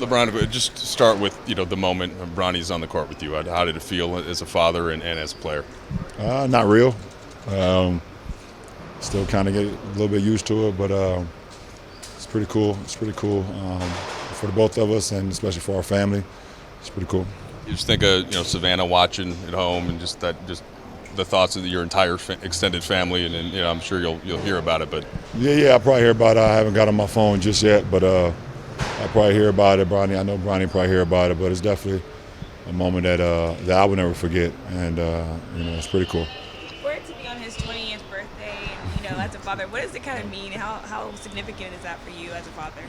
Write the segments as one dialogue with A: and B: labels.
A: LeBron, just start with the moment when Bronny's on the court with you. How did it feel as a father and as a player?
B: Not real. Um, Still kind of get a little bit used to it, but it's pretty cool. It's pretty cool for the both of us, and especially for our family. It's pretty cool.
A: You just think of Savannah watching at home, and just the thoughts of your entire extended family, and I'm sure you'll hear about it. But
B: Yeah, I'll probably hear about it. I haven't got on my phone just yet, but I'll probably hear about it. I know Bronny probably hear about it, but it's definitely a moment that I will never forget, and it's pretty cool.
C: For it to be on his 20th birthday, and as a father, what does it kind of mean? How significant is that for you as a father?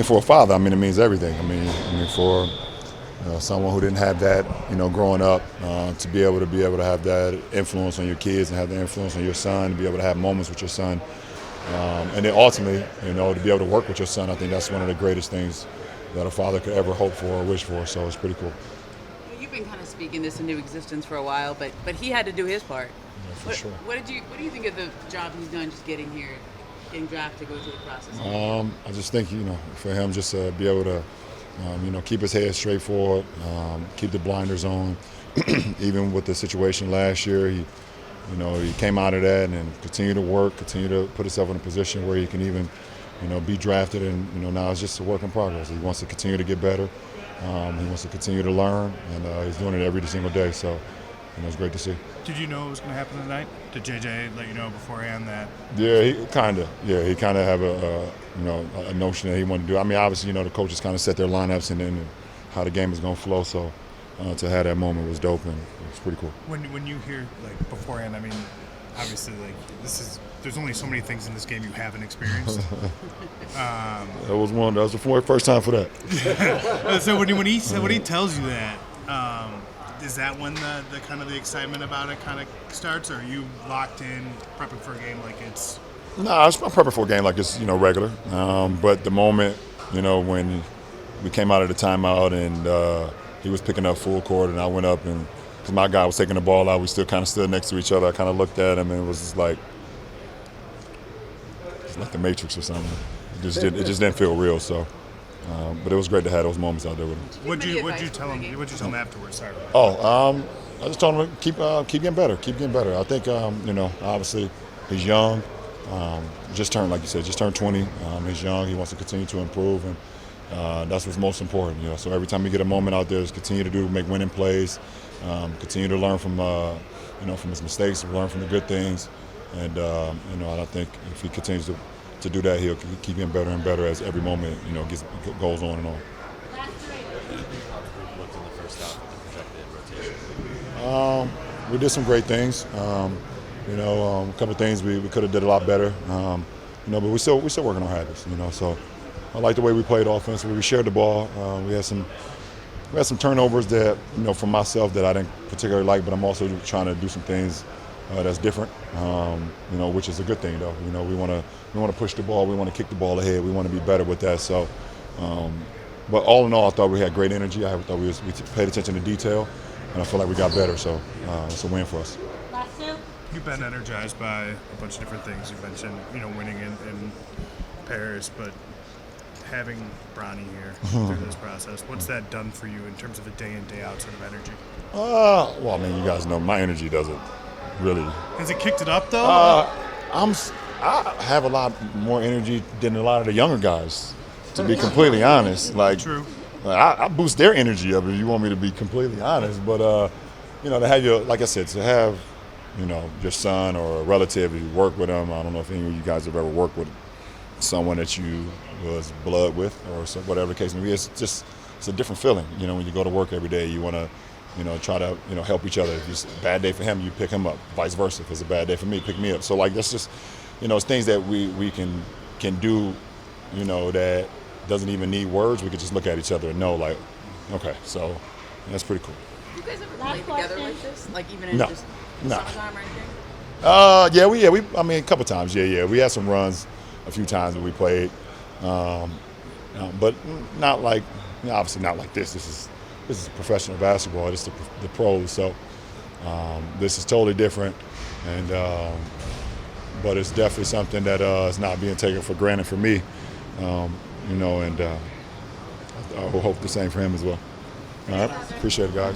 B: For a father, it means everything. For someone who didn't have that, growing up, to be able to have that influence on your kids and have the influence on your son, to be able to have moments with your son, and then ultimately, to be able to work with your son, I think that's one of the greatest things that a father could ever hope for or wish for. So it's pretty cool.
D: You've been kind of speaking this into existence for a while, but he had to do his part.
B: Yeah, for sure.
D: What do you think of the job he's done just getting here, getting drafted, go through the process?
B: I just think for him just to be able to keep his head straight forward, keep the blinders on. Even with the situation last year, he came out of that and continued to work, continue to put himself in a position where he can even be drafted, and now it's just a work in progress. He wants to continue to get better. He wants to continue to learn, and he's doing it every single day. So, it's great to see.
E: Did you know it was going to happen tonight? Did JJ let you know beforehand that?
B: Yeah, he kind of have a notion that he wanted to do. Obviously, the coaches kind of set their lineups and then how the game is going to flow. So, to have that moment was dope, and it's pretty cool.
E: When you hear beforehand, obviously there's only so many things in this game you haven't experienced.
B: That was the first time for that.
E: So when he tells you that, is that when the kind of the excitement about it kind of starts, or are you locked in prepping for a game like it's?
B: No, I'm prepping for a game like it's regular. But the moment when we came out of the timeout and he was picking up full court and I went up and because my guy was taking the ball out, we still kind of stood next to each other. I kind of looked at him and it was just like the Matrix or something. It just didn't feel real. So, but it was great to have those moments out there with him.
E: What'd you tell him afterwards? Sorry.
B: I just told him to keep getting better. Keep getting better. I think obviously he's young. Just turned, like you said, 20. He's young. He wants to continue to improve, and that's what's most important. So every time you get a moment out there, just continue to make winning plays. Continue to learn from from his mistakes, learn from the good things, and I think if he continues to do that, he'll keep getting better and better as every moment goes on and on. We did some great things. A couple of things we could have did a lot better. But we're still working on habits. So I like the way we played offensively. We shared the ball. We had some turnovers that for myself that I didn't particularly like, but I'm also trying to do some things that's different. Which is a good thing though. We want to push the ball. We want to kick the ball ahead. We want to be better with that. So, but all in all, I thought we had great energy. I thought we paid attention to detail, and I feel like we got better. So it's a win for us.
E: You've been energized by a bunch of different things. You mentioned, winning in Paris, but having Bronny here through this process, what's that done for you in terms of a day in, day out sort of energy?
B: You guys know my energy doesn't really.
E: Has it kicked it up though?
B: I have a lot more energy than a lot of the younger guys, to be completely honest.
E: True.
B: I boost their energy up if you want me to be completely honest. But to have to have your son or a relative, you work with them. I don't know if any of you guys have ever worked with someone that you was blood with or whatever the case may be. It's a different feeling. When you go to work every day, you want to try to help each other. If it's a bad day for him, you pick him up. Vice versa. If it's a bad day for me, pick me up. So that's just it's things that we can do. That doesn't even need words. We can just look at each other and know okay. So that's pretty cool.
D: You guys ever played together like this? Even in just summertime or anything?
B: We a couple times. Yeah. We had some runs a few times when we played, but not obviously not like this. This is professional basketball. This is the pros. So this is totally different, and but it's definitely something that is not being taken for granted for me. And I hope the same for him as well. All right, appreciate it, guys.